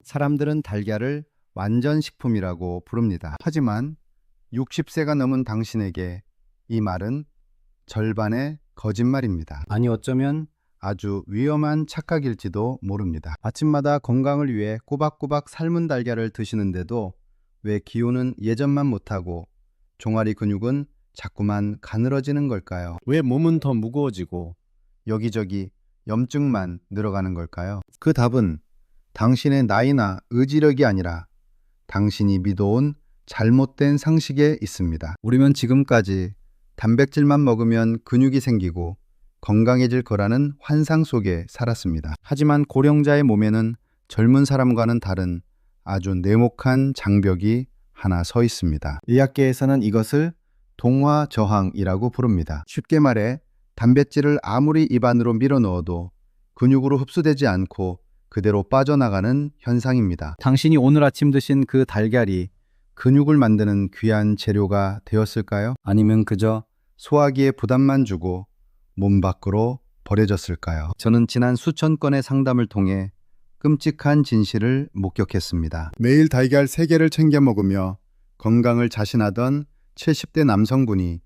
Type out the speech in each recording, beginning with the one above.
사람들은 달걀을 완전식품이라고 부릅니다. 하지만 60세가 넘은 당신에게 이 말은 절반의 거짓말입니다. 아니, 어쩌면 아주 위험한 착각일지도 모릅니다. 아침마다 건강을 위해 꼬박꼬박 삶은 달걀을 드시는데도 왜 기운은 예전만 못하고 종아리 근육은 자꾸만 가늘어지는 걸까요? 왜 몸은 더 무거워지고 여기저기 염증만 늘어가는 걸까요? 그 답은 당신의 나이나 의지력이 아니라 당신이 믿어온 잘못된 상식에 있습니다. 우리는 지금까지 단백질만 먹으면 근육이 생기고 건강해질 거라는 환상 속에 살았습니다. 하지만 고령자의 몸에는 젊은 사람과는 다른 아주 네모칸 장벽이 하나 서 있습니다. 의학계에서는 이것을 동화저항이라고 부릅니다. 쉽게 말해 단백질을 아무리 입안으로 밀어 넣어도 근육으로 흡수되지 않고 그대로 빠져나가는 현상입니다. 당신이 오늘 아침 드신 그 달걀이 근육을 만드는 귀한 재료가 되었을까요? 아니면 그저 소화기에 부담만 주고 몸 밖으로 버려졌을까요? 저는 지난 수천 건의 상담을 통해 끔찍한 진실을 목격했습니다. 매일 달걀 3개를 챙겨 먹으며 건강을 자신하던 70대 남성분이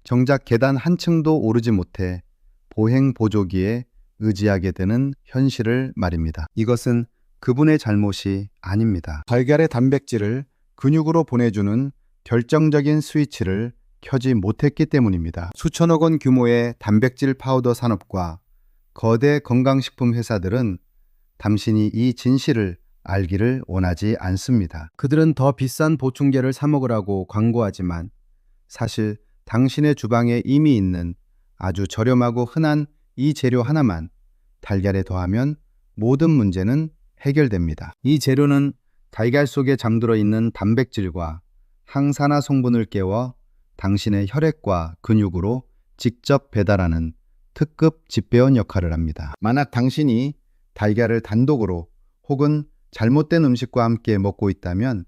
정작 계단 한 층도 오르지 못해 보행 보조기에 의지하게 되는 현실을 말입니다. 이것은 그분의 잘못이 아닙니다. 달걀의 단백질을 근육으로 보내주는 결정적인 스위치를 켜지 못했기 때문입니다. 수천억 원 규모의 단백질 파우더 산업과 거대 건강식품 회사들은 당신이 이 진실을 알기를 원하지 않습니다. 그들은 더 비싼 보충제를 사 먹으라고 광고하지만 사실 당신의 주방에 이미 있는 아주 저렴하고 흔한 이 재료 하나만 달걀에 더하면 모든 문제는 해결됩니다. 이 재료는 달걀 속에 잠들어 있는 단백질과 항산화 성분을 깨워 당신의 혈액과 근육으로 직접 배달하는 특급 집배원 역할을 합니다. 만약 당신이 달걀을 단독으로 혹은 잘못된 음식과 함께 먹고 있다면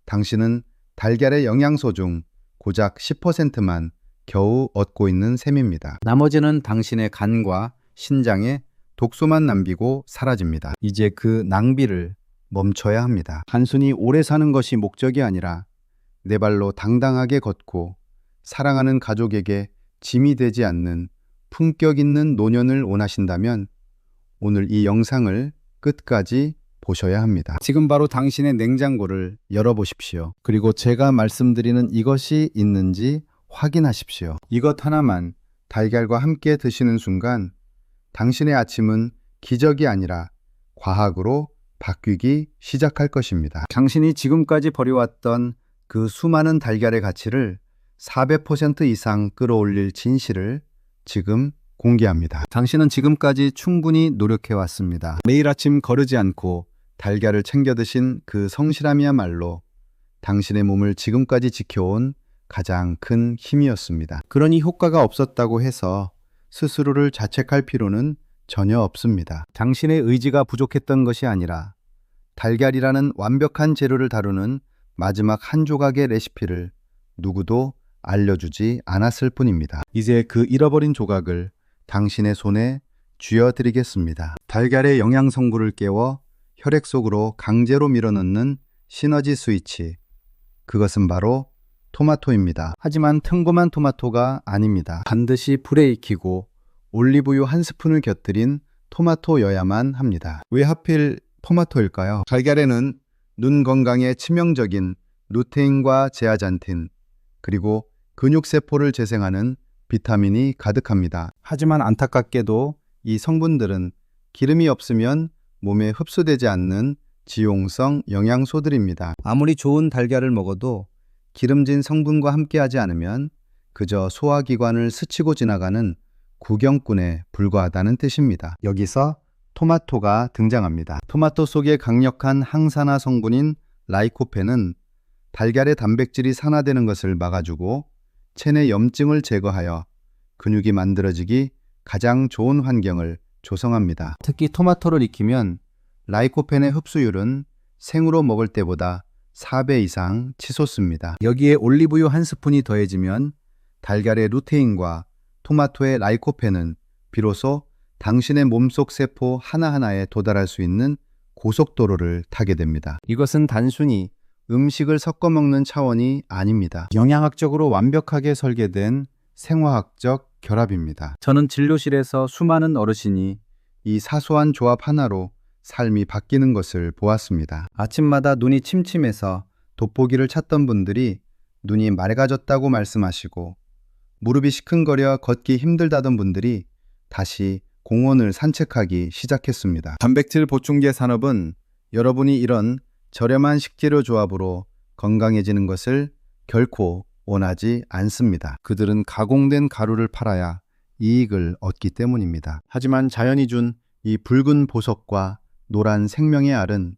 당신은 달걀의 영양소 중 고작 10%만 겨우 얻고 있는 셈입니다. 나머지는 당신의 간과 신장에 독소만 남기고 사라집니다. 이제 그 낭비를 멈춰야 합니다. 단순히 오래 사는 것이 목적이 아니라 내 발로 당당하게 걷고 사랑하는 가족에게 짐이 되지 않는 품격 있는 노년을 원하신다면 오늘 이 영상을 끝까지 보셔야 합니다. 지금 바로 당신의 냉장고를 열어보십시오. 그리고 제가 말씀드리는 이것이 있는지 확인하십시오. 이것 하나만 달걀과 함께 드시는 순간 당신의 아침은 기적이 아니라 과학으로 바뀌기 시작할 것입니다. 당신이 지금까지 버려왔던 그 수많은 달걀의 가치를 400% 이상 끌어올릴 진실을 지금 공개합니다. 당신은 지금까지 충분히 노력해왔습니다. 매일 아침 거르지 않고 달걀을 챙겨 드신 그 성실함이야말로 당신의 몸을 지금까지 지켜온 가장 큰 힘이었습니다. 그러니 효과가 없었다고 해서 스스로를 자책할 필요는 전혀 없습니다. 당신의 의지가 부족했던 것이 아니라 달걀이라는 완벽한 재료를 다루는 마지막 한 조각의 레시피를 누구도 알려주지 않았을 뿐입니다. 이제 그 잃어버린 조각을 당신의 손에 쥐어드리겠습니다. 달걀의 영양 성분을 깨워 혈액 속으로 강제로 밀어넣는 시너지 스위치. 그것은 바로 토마토입니다. 하지만 평범한 토마토가 아닙니다. 반드시 불에 익히고 올리브유 한 스푼을 곁들인 토마토여야만 합니다. 왜 하필 토마토일까요? 달걀에는 눈 건강에 치명적인 루테인과 제아잔틴, 그리고 근육세포를 재생하는 비타민이 가득합니다. 하지만 안타깝게도 이 성분들은 기름이 없으면 몸에 흡수되지 않는 지용성 영양소들입니다. 아무리 좋은 달걀을 먹어도 기름진 성분과 함께하지 않으면 그저 소화기관을 스치고 지나가는 구경꾼에 불과하다는 뜻입니다. 여기서 토마토가 등장합니다. 토마토 속의 강력한 항산화 성분인 라이코펜은 달걀의 단백질이 산화되는 것을 막아주고 체내 염증을 제거하여 근육이 만들어지기 가장 좋은 환경을 조성합니다. 특히 토마토를 익히면 라이코펜의 흡수율은 생으로 먹을 때보다 4배 이상 치솟습니다. 여기에 올리브유 한 스푼이 더해지면 달걀의 루테인과 토마토의 라이코펜은 비로소 당신의 몸속 세포 하나하나에 도달할 수 있는 고속도로를 타게 됩니다. 이것은 단순히 음식을 섞어 먹는 차원이 아닙니다. 영양학적으로 완벽하게 설계된 생화학적 결합입니다. 저는 진료실에서 수많은 어르신이 이 사소한 조합 하나로 삶이 바뀌는 것을 보았습니다. 아침마다 눈이 침침해서 돋보기를 찾던 분들이 눈이 맑아졌다고 말씀하시고, 무릎이 시큰거려 걷기 힘들다던 분들이 다시 공원을 산책하기 시작했습니다. 단백질 보충제 산업은 여러분이 이런 저렴한 식재료 조합으로 건강해지는 것을 결코 원하지 않습니다. 그들은 가공된 가루를 팔아야 이익을 얻기 때문입니다. 하지만 자연이 준 이 붉은 보석과 노란 생명의 알은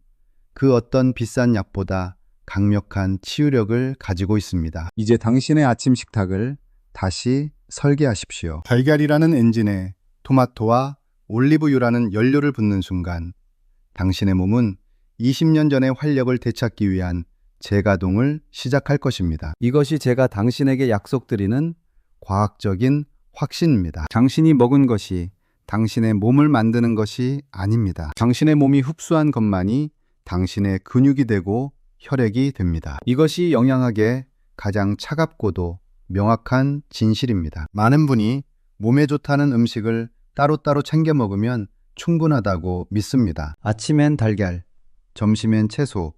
그 어떤 비싼 약보다 강력한 치유력을 가지고 있습니다. 이제 당신의 아침 식탁을 다시 설계하십시오. 달걀이라는 엔진에 토마토와 올리브유라는 연료를 붓는 순간 당신의 몸은 20년 전의 활력을 되찾기 위한 재가동을 시작할 것입니다. 이것이 제가 당신에게 약속드리는 과학적인 확신입니다. 당신이 먹은 것이 당신의 몸을 만드는 것이 아닙니다. 당신의 몸이 흡수한 것만이 당신의 근육이 되고 혈액이 됩니다. 이것이 영양학의 가장 차갑고도 명확한 진실입니다. 많은 분이 몸에 좋다는 음식을 따로따로 챙겨 먹으면 충분하다고 믿습니다. 아침엔 달걀, 점심엔 채소,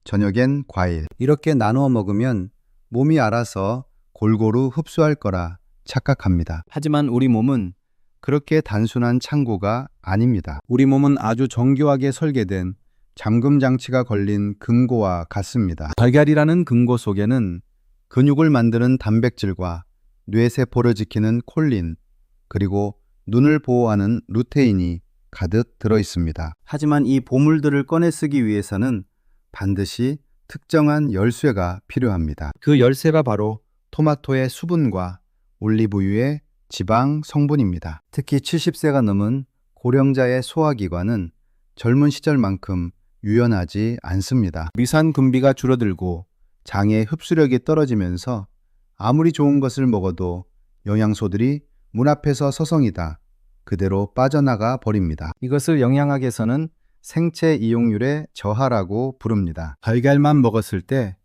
저녁엔 과일. 이렇게 나누어 먹으면 몸이 알아서 골고루 흡수할 거라 착각합니다. 하지만 우리 몸은 그렇게 단순한 창고가 아닙니다. 우리 몸은 아주 정교하게 설계된 잠금 장치가 걸린 금고와 같습니다. 달걀이라는 금고 속에는 근육을 만드는 단백질과 뇌세포를 지키는 콜린, 그리고 눈을 보호하는 루테인이 가득 들어 있습니다. 하지만 이 보물들을 꺼내 쓰기 위해서는 반드시 특정한 열쇠가 필요합니다. 그 열쇠가 바로 토마토의 수분과 올리브유의 지방 성분입니다. 특히 70세가 넘은 고령자의 소화기관은 젊은 시절만큼 유연하지 않습니다. 미산금비가 줄어들고 장의 흡수력이 떨어지면서 아무리 좋은 것을 먹어도 영양소들이 문 앞에서 서성이다 그대로 빠져나가 버립니다. 이것을 영양학에서는 생체 이용률의 저하라고 부릅니다. 달걀만 먹었을 때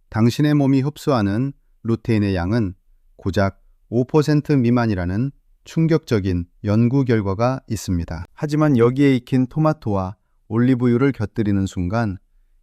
당신의 몸이 흡수하는 루테인의 양은 고작 5% 미만이라는 충격적인 연구 결과가 있습니다. 하지만 여기에 익힌 토마토와 올리브유를 곁들이는 순간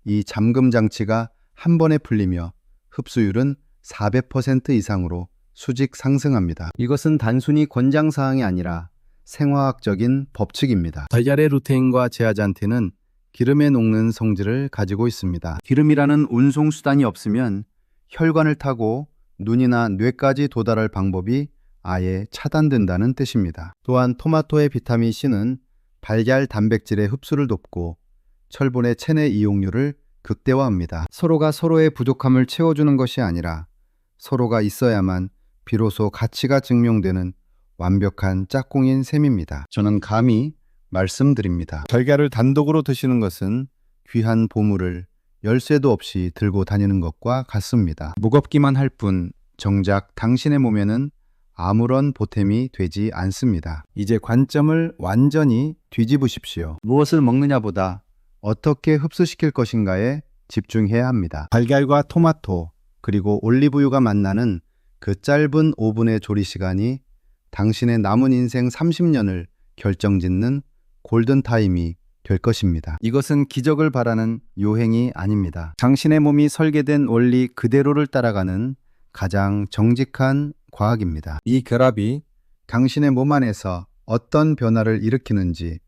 이 잠금 장치가 한 번에 풀리며 흡수율은 400% 이상으로 수직 상승합니다. 이것은 단순히 권장사항이 아니라 생화학적인 법칙입니다. 달걀의 루테인과 제아잔틴은 기름에 녹는 성질을 가지고 있습니다. 기름이라는 운송수단이 없으면 혈관을 타고 눈이나 뇌까지 도달할 방법이 아예 차단된다는 뜻입니다. 또한 토마토의 비타민 C는 달걀 단백질의 흡수를 돕고 철분의 체내 이용률을 극대화합니다. 서로가 서로의 부족함을 채워주는 것이 아니라 서로가 있어야만 비로소 가치가 증명되는 완벽한 짝꿍인 셈입니다. 저는 감히 말씀드립니다. 달걀을 단독으로 드시는 것은 귀한 보물을 열쇠도 없이 들고 다니는 것과 같습니다. 무겁기만 할 뿐 정작 당신의 몸에는 아무런 보탬이 되지 않습니다. 이제 관점을 완전히 뒤집으십시오. 무엇을 먹느냐보다 어떻게 흡수시킬 것인가에 집중해야 합니다. 달걀과 토마토 그리고 올리브유가 만나는 그 짧은 오븐의 조리 시간이 당신의 남은 인생 30년을 결정짓는 골든타임이 될 것입니다. 이것은 기적을 바라는 요행이 아닙니다. 당신의 몸이 설계된 원리 그대로를 따라가는 가장 정직한 과학입니다. 이 결합이 당신의 몸 안에서 어떤 변화를 일으키는지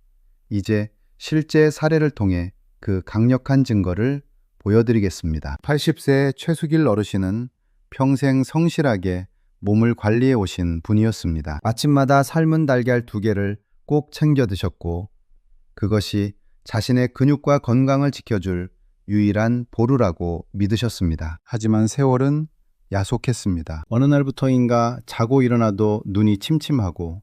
이제 실제 사례를 통해 그 강력한 증거를 보여드리겠습니다. 80세의 최수길 어르신은 평생 성실하게 몸을 관리해 오신 분이었습니다. 아침마다 삶은 달걀 2개를 꼭 챙겨 드셨고 그것이 자신의 근육과 건강을 지켜줄 유일한 보루라고 믿으셨습니다. 하지만 세월은 야속했습니다. 어느 날부터인가 자고 일어나도 눈이 침침하고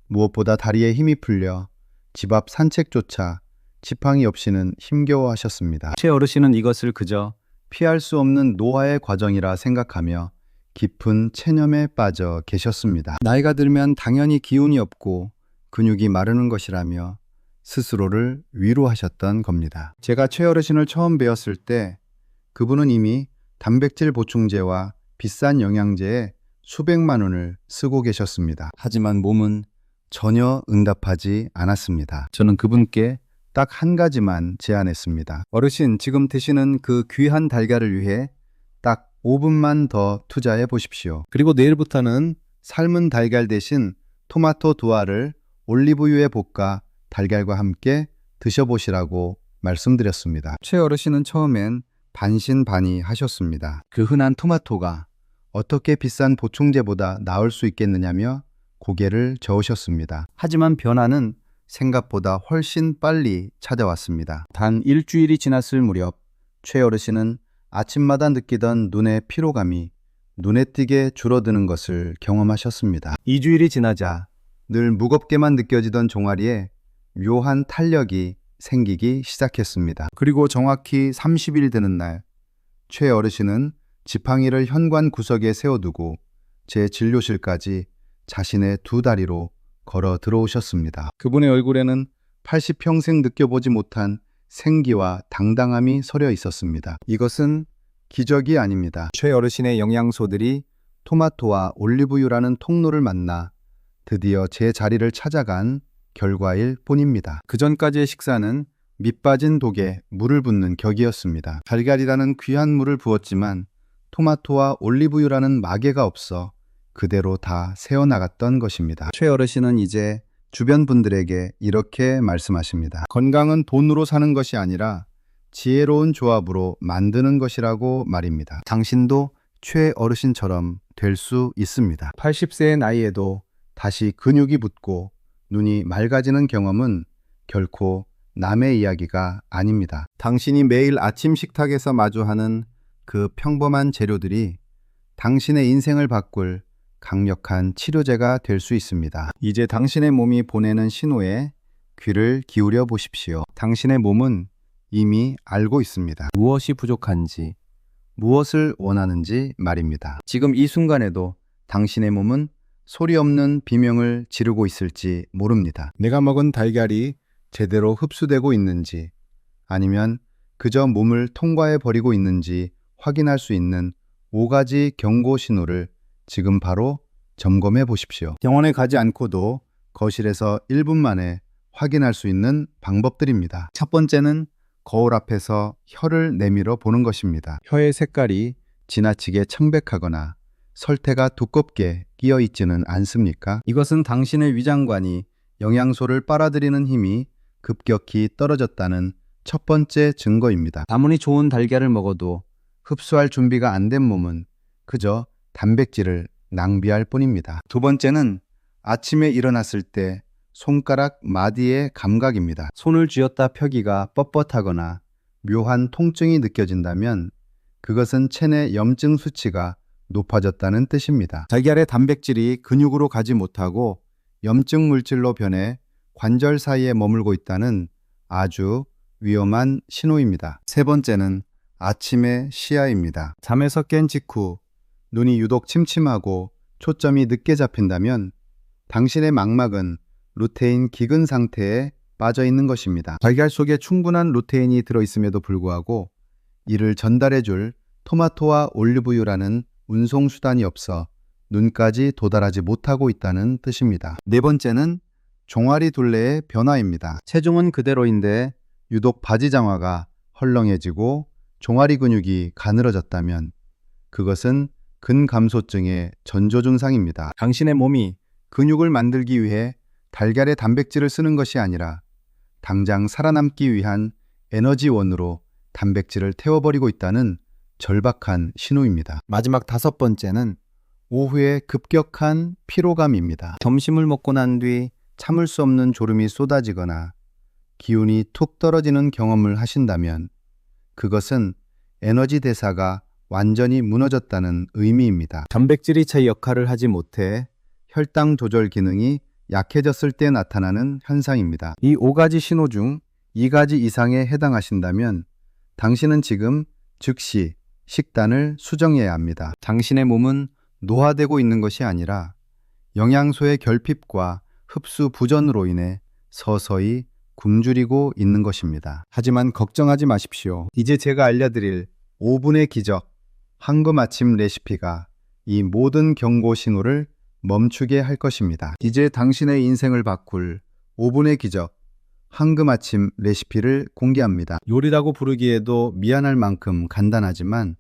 무엇보다 다리에 힘이 풀려 집 앞 산책조차 지팡이 없이는 힘겨워하셨습니다. 최 어르신은 이것을 그저 피할 수 없는 노화의 과정이라 생각하며 깊은 체념에 빠져 계셨습니다. 나이가 들면 당연히 기운이 없고 근육이 마르는 것이라며 스스로를 위로하셨던 겁니다. 제가 최 어르신을 처음 뵈었을 때 그분은 이미 단백질 보충제와 비싼 영양제에 수백만 원을 쓰고 계셨습니다. 하지만 몸은 전혀 응답하지 않았습니다. 저는 그분께 딱 한 가지만 제안했습니다. 어르신, 지금 드시는 그 귀한 달걀을 위해 딱 5분만 더 투자해 보십시오. 그리고 내일부터는 삶은 달걀 대신 토마토 두 알을 올리브유에 볶아 달걀과 함께 드셔보시라고 말씀드렸습니다. 최 어르신은 처음엔 반신반의하셨습니다. 그 흔한 토마토가 어떻게 비싼 보충제보다 나을 수 있겠느냐며 고개를 저으셨습니다. 하지만 변화는 생각보다 훨씬 빨리 찾아왔습니다. 단 일주일이 지났을 무렵 최 어르신은 아침마다 느끼던 눈의 피로감이 눈에 띄게 줄어드는 것을 경험하셨습니다. 2주일이 지나자 늘 무겁게만 느껴지던 종아리에 묘한 탄력이 생기기 시작했습니다. 그리고 정확히 30일 되는 날, 최 어르신은 지팡이를 현관 구석에 세워두고 제 진료실까지 자신의 두 다리로 걸어 들어오셨습니다. 그분의 얼굴에는 80평생 느껴보지 못한 생기와 당당함이 서려 있었습니다. 이것은 기적이 아닙니다. 최 어르신의 영양소들이 토마토와 올리브유라는 통로를 만나 드디어 제 자리를 찾아간 결과일 뿐입니다. 그전까지의 식사는 밑빠진 독에 물을 붓는 격이었습니다. 달걀이라는 귀한 물을 부었지만 토마토와 올리브유라는 마개가 없어 그대로 다 새어나갔던 것입니다. 최 어르신은 이제 주변 분들에게 이렇게 말씀하십니다. 건강은 돈으로 사는 것이 아니라 지혜로운 조합으로 만드는 것이라고 말입니다. 당신도 최 어르신처럼 될 수 있습니다. 80세의 나이에도 다시 근육이 붙고 눈이 맑아지는 경험은 결코 남의 이야기가 아닙니다. 당신이 매일 아침 식탁에서 마주하는 그 평범한 재료들이 당신의 인생을 바꿀 강력한 치료제가 될 수 있습니다. 이제 당신의 몸이 보내는 신호에 귀를 기울여 보십시오. 당신의 몸은 이미 알고 있습니다. 무엇이 부족한지, 무엇을 원하는지 말입니다. 지금 이 순간에도 당신의 몸은 소리 없는 비명을 지르고 있을지 모릅니다. 내가 먹은 달걀이 제대로 흡수되고 있는지, 아니면 그저 몸을 통과해 버리고 있는지 확인할 수 있는 5가지 경고 신호를 지금 바로 점검해 보십시오. 병원에 가지 않고도 거실에서 1분 만에 확인할 수 있는 방법들입니다. 첫 번째는 거울 앞에서 혀를 내밀어 보는 것입니다. 혀의 색깔이 지나치게 청백하거나 설태가 두껍게 끼어 있지는 않습니까? 이것은 당신의 위장관이 영양소를 빨아들이는 힘이 급격히 떨어졌다는 첫 번째 증거입니다. 아무리 좋은 달걀을 먹어도 흡수할 준비가 안 된 몸은 그저 단백질을 낭비할 뿐입니다. 두 번째는 아침에 일어났을 때 손가락 마디의 감각입니다. 손을 쥐었다 펴기가 뻣뻣하거나 묘한 통증이 느껴진다면 그것은 체내 염증 수치가 높아졌다는 뜻입니다. 달걀의 단백질이 근육으로 가지 못하고 염증 물질로 변해 관절 사이에 머물고 있다는 아주 위험한 신호입니다. 세 번째는 아침의 시야입니다. 잠에서 깬 직후 눈이 유독 침침하고 초점이 늦게 잡힌다면 당신의 망막은 루테인 기근 상태에 빠져 있는 것입니다. 달걀 속에 충분한 루테인이 들어있음에도 불구하고 이를 전달해줄 토마토와 올리브유라는 운송수단이 없어 눈까지 도달하지 못하고 있다는 뜻입니다. 네 번째는 종아리 둘레의 변화입니다. 체중은 그대로인데 유독 바지장화가 헐렁해지고 종아리 근육이 가늘어졌다면 그것은 근감소증의 전조 증상입니다. 당신의 몸이 근육을 만들기 위해 달걀의 단백질을 쓰는 것이 아니라 당장 살아남기 위한 에너지원으로 단백질을 태워버리고 있다는 절박한 신호입니다. 마지막 다섯 번째는 오후에 급격한 피로감입니다. 점심을 먹고 난 뒤 참을 수 없는 졸음이 쏟아지거나 기운이 툭 떨어지는 경험을 하신다면 그것은 에너지 대사가 완전히 무너졌다는 의미입니다. 단백질이 제 역할을 하지 못해 혈당 조절 기능이 약해졌을 때 나타나는 현상입니다. 이 5가지 신호 중 2가지 이상에 해당하신다면 당신은 지금 즉시 식단을 수정해야 합니다. 당신의 몸은 노화되고 있는 것이 아니라 영양소의 결핍과 흡수 부전으로 인해 서서히 굶주리고 있는 것입니다. 하지만 걱정하지 마십시오. 이제 제가 알려드릴 5분의 기적, 황금 아침 레시피가 이 모든 경고 신호를 멈추게 할 것입니다. 이제 당신의 인생을 바꿀 5분의 기적, 황금 아침 레시피를 공개합니다. 요리라고 부르기에도 미안할 만큼 간단하지만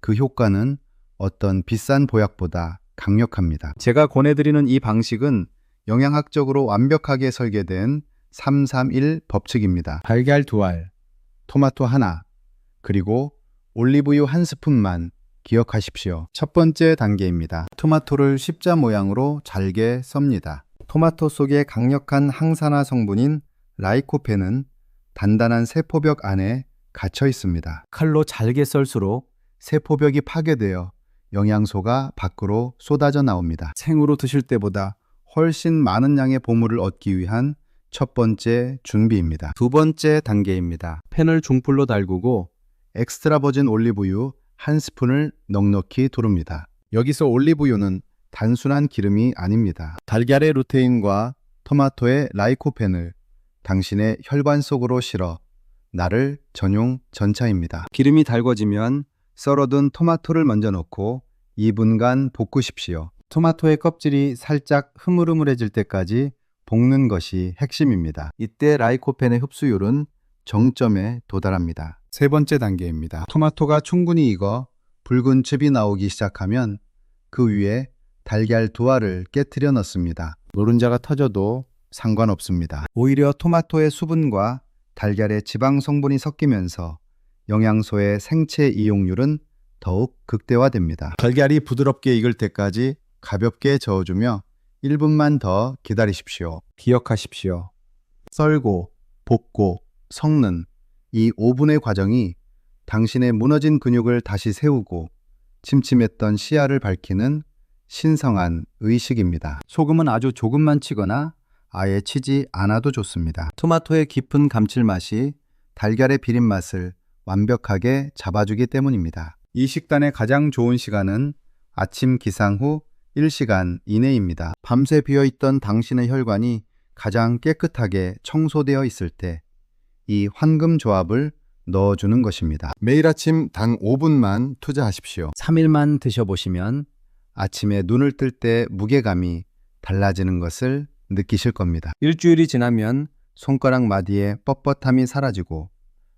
그 효과는 어떤 비싼 보약보다 강력합니다. 제가 권해드리는 이 방식은 영양학적으로 완벽하게 설계된 331 법칙입니다. 달걀 2알, 토마토 하나, 그리고 올리브유 1스푼만 기억하십시오. 첫 번째 단계입니다. 토마토를 십자 모양으로 잘게 썹니다. 토마토 속에 강력한 항산화 성분인 라이코펜은 단단한 세포벽 안에 갇혀 있습니다. 칼로 잘게 썰수록 세포벽이 파괴되어 영양소가 밖으로 쏟아져 나옵니다. 생으로 드실 때보다 훨씬 많은 양의 보물을 얻기 위한 첫 번째 준비입니다. 두 번째 단계입니다. 팬을 중불로 달구고 엑스트라 버진 올리브유 1스푼을 넉넉히 두릅니다. 여기서 올리브유는 단순한 기름이 아닙니다. 달걀의 루테인과 토마토의 라이코펜을 당신의 혈관 속으로 실어 나를 전용 전차입니다. 기름이 달궈지면 썰어둔 토마토를 먼저 넣고 2분간 볶으십시오. 토마토의 껍질이 살짝 흐물흐물해질 때까지 볶는 것이 핵심입니다. 이때 라이코펜의 흡수율은 정점에 도달합니다. 세 번째 단계입니다. 토마토가 충분히 익어 붉은 즙이 나오기 시작하면 그 위에 달걀 2알을 깨트려 넣습니다. 노른자가 터져도 상관없습니다. 오히려 토마토의 수분과 달걀의 지방 성분이 섞이면서 영양소의 생체 이용률은 더욱 극대화됩니다. 달걀이 부드럽게 익을 때까지 가볍게 저어주며 1분만 더 기다리십시오. 기억하십시오. 썰고, 볶고, 섞는 이 5분의 과정이 당신의 무너진 근육을 다시 세우고 침침했던 시야를 밝히는 신성한 의식입니다. 소금은 아주 조금만 치거나 아예 치지 않아도 좋습니다. 토마토의 깊은 감칠맛이 달걀의 비린맛을 완벽하게 잡아주기 때문입니다. 이 식단의 가장 좋은 시간은 아침 기상 후 1시간 이내입니다. 밤새 비어있던 당신의 혈관이 가장 깨끗하게 청소되어 있을 때 이 황금 조합을 넣어주는 것입니다. 매일 아침 단 5분만 투자하십시오. 3일만 드셔보시면 아침에 눈을 뜰 때 무게감이 달라지는 것을 느끼실 겁니다. 일주일이 지나면 손가락 마디의 뻣뻣함이 사라지고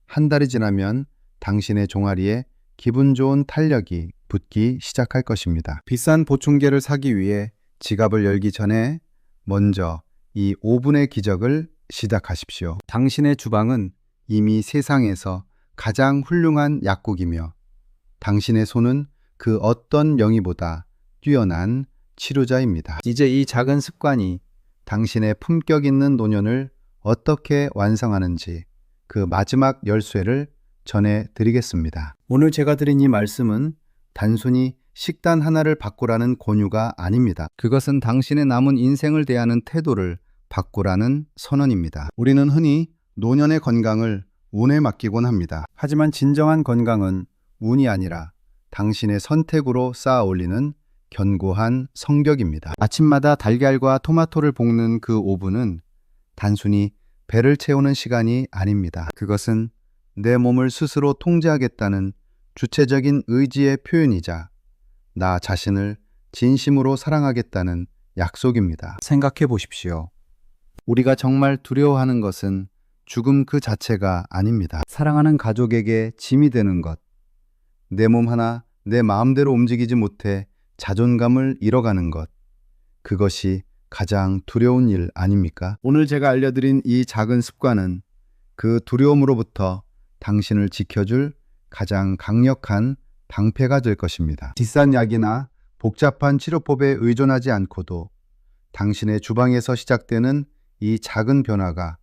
한 달이 지나면 당신의 종아리에 기분 좋은 탄력이 붙기 시작할 것입니다. 비싼 보충제를 사기 위해 지갑을 열기 전에 먼저 이 5분의 기적을 시작하십시오. 당신의 주방은 이미 세상에서 가장 훌륭한 약국이며 당신의 손은 그 어떤 명의보다 뛰어난 치료자입니다. 이제 이 작은 습관이 당신의 품격 있는 노년을 어떻게 완성하는지 그 마지막 열쇠를 전해드리겠습니다. 오늘 제가 드린 이 말씀은 단순히 식단 하나를 바꾸라는 권유가 아닙니다. 그것은 당신의 남은 인생을 대하는 태도를 바꾸라는 선언입니다. 우리는 흔히 노년의 건강을 운에 맡기곤 합니다. 하지만 진정한 건강은 운이 아니라 당신의 선택으로 쌓아 올리는 견고한 성격입니다. 아침마다 달걀과 토마토를 볶는 그 5분은 단순히 배를 채우는 시간이 아닙니다. 그것은 내 몸을 스스로 통제하겠다는 주체적인 의지의 표현이자 나 자신을 진심으로 사랑하겠다는 약속입니다. 생각해 보십시오. 우리가 정말 두려워하는 것은 죽음 그 자체가 아닙니다. 사랑하는 가족에게 짐이 되는 것, 내 몸 하나 내 마음대로 움직이지 못해 자존감을 잃어가는 것, 그것이 가장 두려운 일 아닙니까? 오늘 제가 알려드린 이 작은 습관은 그 두려움으로부터 당신을 지켜줄 가장 강력한 방패가 될 것입니다. 비싼 약이나 복잡한 치료법에 의존하지 않고도 당신의 주방에서 시작되는 이 작은 변화가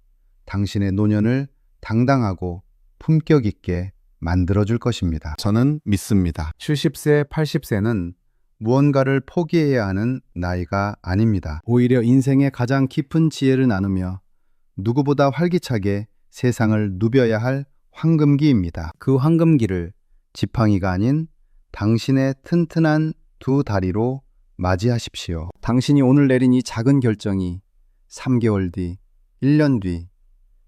당신의 노년을 당당하고 품격 있게 만들어줄 것입니다. 저는 믿습니다. 70세, 80세는 무언가를 포기해야 하는 나이가 아닙니다. 오히려 인생의 가장 깊은 지혜를 나누며 누구보다 활기차게 세상을 누벼야 할 황금기입니다. 그 황금기를 지팡이가 아닌 당신의 튼튼한 두 다리로 맞이하십시오. 당신이 오늘 내린 이 작은 결정이 3개월 뒤, 1년 뒤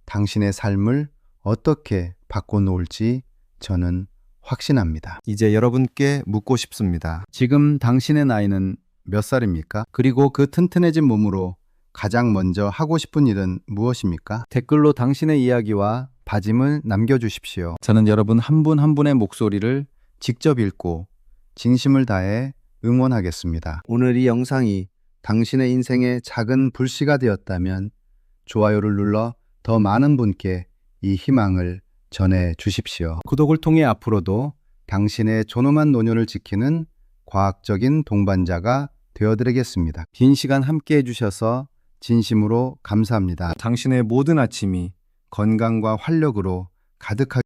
당신의 삶을 어떻게 바꿔놓을지 저는 확신합니다. 이제 여러분께 묻고 싶습니다. 지금 당신의 나이는 몇 살입니까? 그리고 그 튼튼해진 몸으로 가장 먼저 하고 싶은 일은 무엇입니까? 댓글로 당신의 이야기와 다짐을 남겨주십시오. 저는 여러분 한 분 한 분의 목소리를 직접 읽고 진심을 다해 응원하겠습니다. 오늘 이 영상이 당신의 인생의 작은 불씨가 되었다면 좋아요를 눌러 더 많은 분께 이 희망을 전해 주십시오. 구독을 통해 앞으로도 당신의 존엄한 노년을 지키는 과학적인 동반자가 되어드리겠습니다. 긴 시간 함께 해주셔서 진심으로 감사합니다. 당신의 모든 아침이 건강과 활력으로 가득하게